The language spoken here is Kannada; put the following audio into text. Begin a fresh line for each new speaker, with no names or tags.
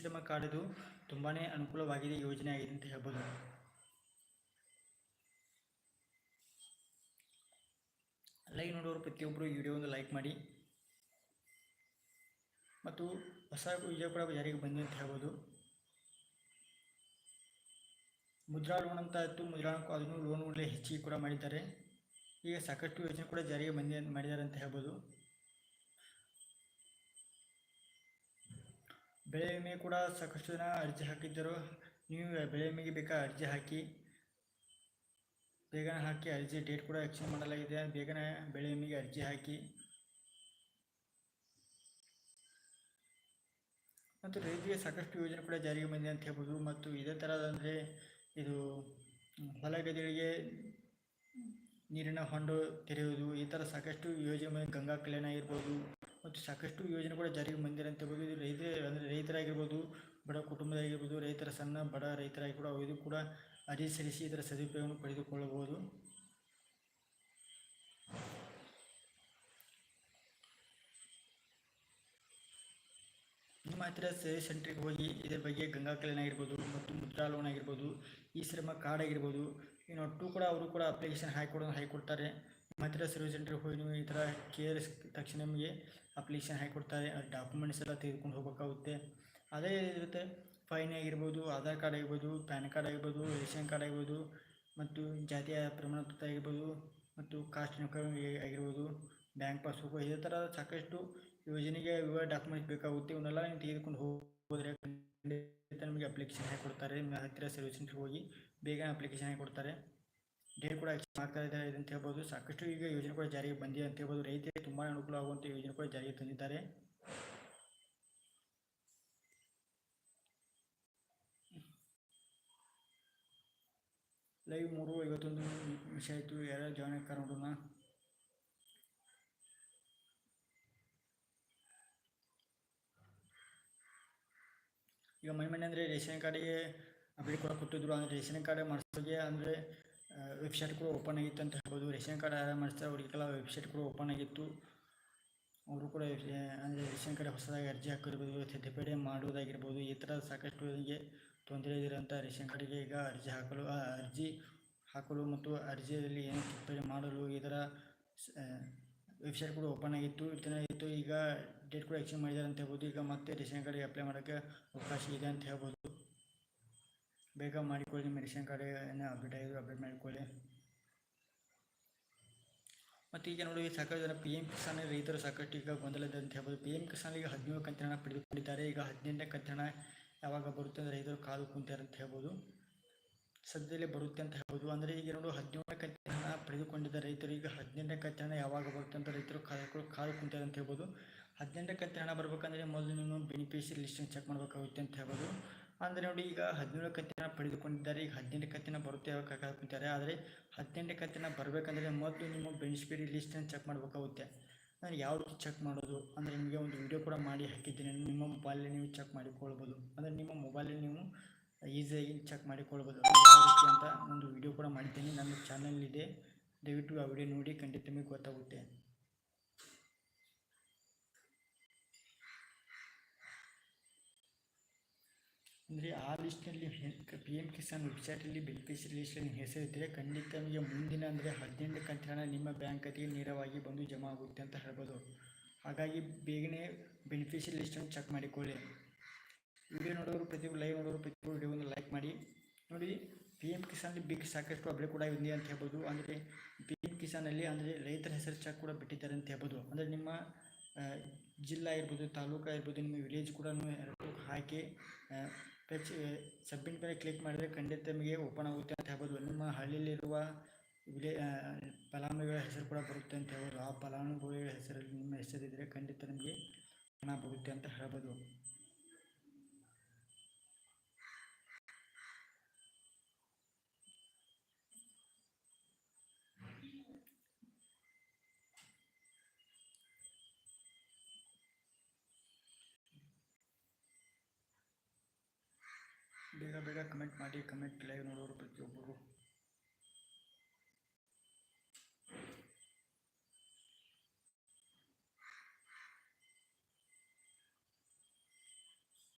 ಶ್ರಮ ಕಾರ್ಡ್ ಇದು ತುಂಬಾ ಅನುಕೂಲವಾಗಿದೆ, ಯೋಜನೆ ಆಗಿದೆ ಅಂತ ಹೇಳ್ಬೋದು. ಲೈಕ್ ನೋಡೋರು ಪ್ರತಿಯೊಬ್ಬರು ವಿಡಿಯೋ ಒಂದು ಲೈಕ್ ಮಾಡಿ. ಮತ್ತು ಹೊಸ ಯೋಜನೆ ಕೂಡ ಜಾರಿಗೆ ಬಂದಿದೆ ಅಂತ ಹೇಳ್ಬೋದು. ಮುದ್ರಾ ಲೋನ್ ಅಂತ ಇತ್ತು, ಮುದ್ರಾ ಅದನ್ನು ಲೋನ್ಗಳೇ ಹೆಚ್ಚಿಗೆ ಕೂಡ ಮಾಡಿದ್ದಾರೆ. ಈಗ ಸಾಕಷ್ಟು ಯೋಜನೆ ಕೂಡ ಜಾರಿಗೆ ಮಾಡಿದ್ದಾರೆ ಅಂತ ಹೇಳ್ಬೋದು. ಬೆಳೆ ವಿಮೆ ಕೂಡ ಸಾಕಷ್ಟು ಜನ ಅರ್ಜಿ ಹಾಕಿದ್ದರು. ನೀವು ಬೆಳೆ ವಿಮೆಗೆ ಬೇಕಾ ಅರ್ಜಿ ಹಾಕಿ, ಬೇಗನೆ ಹಾಕಿ. ಅರ್ಜಿ ಡೇಟ್ ಕೂಡ ಎಕ್ಸ್ಟೆಂಡ್ ಮಾಡಲಾಗಿದೆ, ಬೇಗನೆ ಬೆಳೆ ವಿಮೆಗೆ ಅರ್ಜಿ ಹಾಕಿ. ಮತ್ತು ರೈತರಿಗೆ ಸಾಕಷ್ಟು ಯೋಜನೆ ಕೂಡ ಜಾರಿಗೆ ಬಂದಿದೆ ಅಂತ ಹೇಳ್ಬೋದು. ಮತ್ತು ಇದೇ ಥರದಂದರೆ ಇದು ಹೊಲ ಗದ್ದೆಗಳಿಗೆ ನೀರಿನ ಹೊಂಡ ತೆರೆಯುವುದು, ಈ ಥರ ಸಾಕಷ್ಟು ಯೋಜನೆ, ಗಂಗಾ ಕಲ್ಯಾಣ ಇರ್ಬೋದು, ಮತ್ತು ಸಾಕಷ್ಟು ಯೋಜನೆ ಕೂಡ ಜಾರಿಗೆ ಬಂದಿದೆ ಅಂತ ಹೇಳ್ಬೋದು. ಇದು ರೈತರಾಗಿರ್ಬೋದು, ಬಡ ಕುಟುಂಬದಾಗಿರ್ಬೋದು, ರೈತರ ಸಣ್ಣ ಬಡ ರೈತರಾಗಿ ಕೂಡ ಇದು ಕೂಡ ಅರ್ಜಿ ಸಲ್ಲಿಸಿ ಇದರ ಸದುಪಯೋಗವನ್ನು ಪಡೆದುಕೊಳ್ಳಬಹುದು. ನಿಮ್ಮ ಹತ್ತಿರ ಸೇವೆ ಸೆಂಟ್ರಿಗೆ ಹೋಗಿ ಇದ್ರ ಬಗ್ಗೆ ಗಂಗಾ ಕಲ್ಯಾಣ ಆಗಿರ್ಬೋದು ಮತ್ತು ಮುದ್ರಾ ಲೋನ್ ಆಗಿರ್ಬೋದು, ಈ ಶ್ರಮ ಕಾರ್ಡ್ ಆಗಿರ್ಬೋದು, ಇನ್ನೊಟ್ಟು ಕೂಡ ಅವರು ಕೂಡ ಅಪ್ಲಿಕೇಶನ್ ಹಾಕಿಕೊಡ್ತಾರೆ. ನಿಮ್ಮ ಹತ್ತಿರ ಸರ್ವಿಸ್ ಸೆಂಟ್ರಿಗೆ ಹೋಗಿ ನೀವು ಈ ಥರ ಕೇರ್ ತಕ್ಷಣ ನಿಮಗೆ ಅಪ್ಲಿಕೇಶನ್ ಹಾಕಿಕೊಡ್ತಾರೆ. ಡಾಕ್ಯುಮೆಂಟ್ಸ್ ಎಲ್ಲ ತೆಗೆದುಕೊಂಡು ಹೋಗಬೇಕಾಗುತ್ತೆ. ಅದೇ ಇರುತ್ತೆ, ಫೈನ್ ಆಗಿರ್ಬೋದು, ಆಧಾರ್ ಕಾರ್ಡ್ ಆಗಿರ್ಬೋದು, ಪ್ಯಾನ್ ಕಾರ್ಡ್ ಆಗಿರ್ಬೋದು, ರೇಷನ್ ಕಾರ್ಡ್ ಆಗಿರ್ಬೋದು, ಮತ್ತು ಜಾತಿಯ ಪ್ರಮಾಣ ಪತ್ರ ಆಗಿರ್ಬೋದು, ಮತ್ತು ಕಾಸ್ಟ್ ಇನ್ಕಮ್ ಆಗಿರ್ಬೋದು, ಬ್ಯಾಂಕ್ ಪಾಸ್ಬುಕ್, ಇದೇ ಥರ ಸಾಕಷ್ಟು ಯೋಜನೆಗೆ ವಿವಿಧ ಡಾಕ್ಯುಮೆಂಟ್ಸ್ ಬೇಕಾಗುತ್ತೆ. ಇವನ್ನೆಲ್ಲ ನೀವು ತೆಗೆದುಕೊಂಡು ಹೋದರೆ ನಮಗೆ ಅಪ್ಲಿಕೇಶನ್ ಹಾಕಿಕೊಡ್ತಾರೆ. ನಿಮ್ಮ ಹತ್ತಿರ ಸರ್ವಿಸ್ ಸೆಂಟ್ರಿಗೆ ಹೋಗಿ ಬೇಗ ಅಪ್ಲಿಕೇಶನ್ ಹಾಕಿಕೊಡ್ತಾರೆ. ಡೇಟ್ ಕೂಡ ಎಕ್ಸ್ಟೆಂಡ್ ಆಗ್ತಾ ಇದೆ ಅಂತ ಹೇಳ್ಬೋದು. ಸಾಕಷ್ಟು ಈಗ ಯೋಜನೆ ಕೂಡ ಜಾರಿಗೆ ಬಂದಿದೆ ಅಂತ ಹೇಳ್ಬೋದು. ರೈತರಿಗೆ ತುಂಬ ಅನುಕೂಲ ಆಗುವಂಥ ಯೋಜನೆ ಕೂಡ ಜಾರಿಗೆ ತಂದಿದ್ದಾರೆ. ಲೈವ್ 3:51 ಆಯಿತು. ಯಾರು ಜಾಯ್ನ್ ಆಗ್ತಾರೆ ನೋಡೋಣ. ಈಗ ಮನೆ ಅಂದರೆ ರೇಷನ್ ಕಾರ್ಡಿಗೆ ಅಪ್ಡೇಟ್ ಕೂಡ ಕೊಟ್ಟಿದ್ರು. ಅಂದರೆ ರೇಷನ್ ಕಾರ್ಡ್ ಮಾಡಿಸೋಗೆ ಅಂದರೆ ವೆಬ್ಸೈಟ್ ಕೂಡ ಓಪನ್ ಆಗಿತ್ತು ಅಂತ ಹೇಳ್ಬೋದು. ರೇಷನ್ ಕಾರ್ಡ್ ಯಾರು ಮಾಡಿಸ್ತಾರೆ ಅವರಿಗೆಲ್ಲ ವೆಬ್ಸೈಟ್ ಕೂಡ ಓಪನ್ ಆಗಿತ್ತು. ಅವರು ಕೂಡ ಅಂದರೆ ರೇಷನ್ ಕಾರ್ಡ್ ಹೊಸದಾಗಿ ಅರ್ಜಿ ಹಾಕಿರ್ಬೋದು, ತಿದ್ದುಪಡಿ ಮಾಡುವುದಾಗಿರ್ಬೋದು, ಈ ಥರ ಸಾಕಷ್ಟು ಅವರಿಗೆ ತೊಂದರೆ ಇರೋಂಥ ರೇಷನ್ ಕಾರ್ಡಿಗೆ ಈಗ ಅರ್ಜಿ ಹಾಕಲು ಮತ್ತು ಅರ್ಜಿಯಲ್ಲಿ ಏನು ತಿದ್ದುಪಡಿ ಮಾಡಲು ಇದರ ವೆಬ್ಸೈಟ್ ಕೂಡ ಓಪನ್ ಆಗಿತ್ತು. ಇತ್ತು ಈಗ ಡೇಟ್ ಕೂಡ ಎಕ್ಸ್ಟೆಂಡ್ ಮಾಡಿದ್ದಾರೆ ಅಂತ ಹೇಳ್ಬೋದು. ಈಗ ಮತ್ತೆ ರೇಷನ್ ಕಾರ್ಡಿಗೆ ಅಪ್ಲೈ ಮಾಡೋಕ್ಕೆ ಅವಕಾಶ ಇದೆ ಅಂತ ಹೇಳ್ಬೋದು. ಬೇಗ ಮಾಡಿಕೊಳ್ಳಿ, ನಿಮ್ಮ ರೇಷನ್ ಕಾರ್ಡ್ ಅಪ್ಡೇಟ್ ಮಾಡಿಕೊಳ್ಳಿ. ಮತ್ತು ಈಗ ನೋಡಿ ಸಾಕಷ್ಟು ಜನ PM ಕಿಸಾನ್ ರೈತರು ಸಾಕಷ್ಟು ಈಗ ಗೊಂದಲದ ಅಂತ ಹೇಳ್ಬೋದು. PM ಕಿಸಾನ್ ಈಗ 17 ಕಂತಿನ ಹಣ ಪಡೆದುಕೊಂಡಿದ್ದಾರೆ. ಈಗ 18ನೇ ಕಂತಿನ ಹಣ ಯಾವಾಗ ಬರುತ್ತೆ ಅಂದರೆ ರೈತರು ಕಾದು ಕುಂತಾರೆ ಅಂತ ಹೇಳ್ಬೋದು. ಸದ್ಯದಲ್ಲೇ ಬರುತ್ತೆ ಅಂತ ಹೇಳ್ಬೋದು. ಅಂದರೆ ಈಗ ನೋಡು 17ನೇ ಕಂತಿನ ಹಣ ಪಡೆದುಕೊಂಡಿದ್ದ ರೈತರು ಈಗ 18ನೇ ಕಂತಿನ ಹಣ ಯಾವಾಗ ಬರುತ್ತೆ ಅಂತ ರೈತರು ಕಾದು ಕುಂತಾರೆ ಅಂತ ಹೇಳ್ಬೋದು. 18ನೇ ಕಂತಿನ ಹಣ ಬರ್ಬೇಕಂದ್ರೆ ಮೊದಲು ನೀವು ಬೆನಿಫಿಷರಿ ಲಿಸ್ಟನ್ನು ಚೆಕ್ ಮಾಡಬೇಕಾಗುತ್ತೆ ಅಂತ ಹೇಳ್ಬೋದು. ಅಂದರೆ ನೋಡಿ ಈಗ 17ನೇ ಕಂತಿನ ಪಡೆದುಕೊಂಡಿದ್ದಾರೆ. ಈಗ 18ನೇ ಕಂತಿನ ಬರುತ್ತೆ ಯಾವಾಗ ಕಾದು ಕುಂತಾರೆ. ಆದರೆ 18ನೇ ಕಂತಿನ ಬರಬೇಕಂದ್ರೆ ಮೊದಲು ನಿಮ್ಮ ಬೆನಿಫಿಷರಿ ಲಿಸ್ಟನ್ನು ಚೆಕ್ ಮಾಡಬೇಕಾಗುತ್ತೆ. ಅಂದರೆ ಯಾವ ರೀತಿ ಚೆಕ್ ಮಾಡೋದು ಅಂದರೆ ನಿಮಗೆ ಒಂದು ವಿಡಿಯೋ ಕೂಡ ಮಾಡಿ ಹಾಕಿದ್ದೀನಿ. ನಿಮ್ಮ ಮೊಬೈಲಲ್ಲಿ ನೀವು ಚೆಕ್ ಮಾಡಿಕೊಳ್ಬೋದು. ಅಂದರೆ ನಿಮ್ಮ ಮೊಬೈಲಲ್ಲಿ ನೀವು ಈಸಿಯಾಗಿ ಚೆಕ್ ಮಾಡಿಕೊಳ್ಬೋದು. ಯಾವ ರೀತಿ ಅಂತ ಒಂದು ವಿಡಿಯೋ ಕೂಡ ಮಾಡಿದ್ದೀನಿ, ನನ್ನ ಚಾನಲಲ್ಲಿದೆ. ದಯವಿಟ್ಟು ಆ ವಿಡಿಯೋ ನೋಡಿ, ಖಂಡಿತ ನಿಮಗೆ ಗೊತ್ತಾಗುತ್ತೆ. ಅಂದರೆ ಆ ಲಿಸ್ಟ್ನಲ್ಲಿ PM ಕಿಸಾನ್ ವೆಬ್ಸೈಟಲ್ಲಿ ಬೆನಿಫಿಷರಿ ಲಿಸ್ಟಲ್ಲಿ ಹೆಸರಿದ್ದರೆ ಖಂಡಿತ ನಿಮಗೆ ಮುಂದಿನ ಅಂದರೆ 18ನೇ ಕಂತಿನ ಹಣ ನಿಮ್ಮ ಬ್ಯಾಂಕ್ ಖಾತೆಗೆ ನೇರವಾಗಿ ಬಂದು ಜಮಾ ಆಗುತ್ತೆ ಅಂತ ಹೇಳ್ಬೋದು. ಹಾಗಾಗಿ ಬೇಗನೆ ಬೆನಿಫಿಷರಿ ಲಿಸ್ಟನ್ನು ಚೆಕ್ ಮಾಡಿಕೊಳ್ಳಿ. ವಿಡಿಯೋ ನೋಡೋರು ಪ್ರತಿಯೊಬ್ಬರು ಲೈವ್ ನೋಡೋರು ಪ್ರತಿಯೊಬ್ಬರು ವಿಡಿಯೋವನ್ನು ಲೈಕ್ ಮಾಡಿ. ನೋಡಿ PM ಕಿಸಾನಲ್ಲಿ ಸಾಕಷ್ಟು ಅಪ್ಡೇಟ್ ಕೂಡ ಇದೆ ಅಂತ ಹೇಳ್ಬೋದು. ಅಂದರೆ PM ಕಿಸಾನಲ್ಲಿ ಅಂದರೆ ರೈತರ ಹೆಸರು ಚೆಕ್ ಕೂಡ ಬಿಟ್ಟಿದ್ದಾರೆ ಅಂತ ಹೇಳ್ಬೋದು. ಅಂದರೆ ನಿಮ್ಮ ಜಿಲ್ಲಾ ಇರ್ಬೋದು, ತಾಲೂಕು ಇರ್ಬೋದು, ನಿಮ್ಮ ವಿಲೇಜ್ ಕೂಡ ಹಾಕಿ ಸಬ್ಮಿಟ್ ಮೇಲೆ ಕ್ಲಿಕ್ ಮಾಡಿದರೆ ಖಂಡಿತ ನಿಮಗೆ ಓಪನ್ ಆಗುತ್ತೆ ಅಂತ ಹೇಳ್ಬೋದು. ನಿಮ್ಮ ಹಳ್ಳಿಯಲ್ಲಿರುವ ಫಲಾನುಭವಿಗಳ ಹೆಸರು ಕೂಡ ಬರುತ್ತೆ ಅಂತ ಹೇಳ್ಬೋದು. ಆ ಫಲಾನುಭವಿಗಳ ಹೆಸರಲ್ಲಿ ನಿಮ್ಮ ಹೆಸರಿದ್ದರೆ ಖಂಡಿತ ನಿಮಗೆ ಹಣ ಬರುತ್ತೆ ಅಂತ ಹೇಳ್ಬೋದು. ಬೇಗ ಕಮೆಂಟ್ ಮಾಡಿ. ಕಮೆಂಟ್ ಲೈವ್ ನೋಡೋರು ಪ್ರತಿಯೊಬ್ಬರು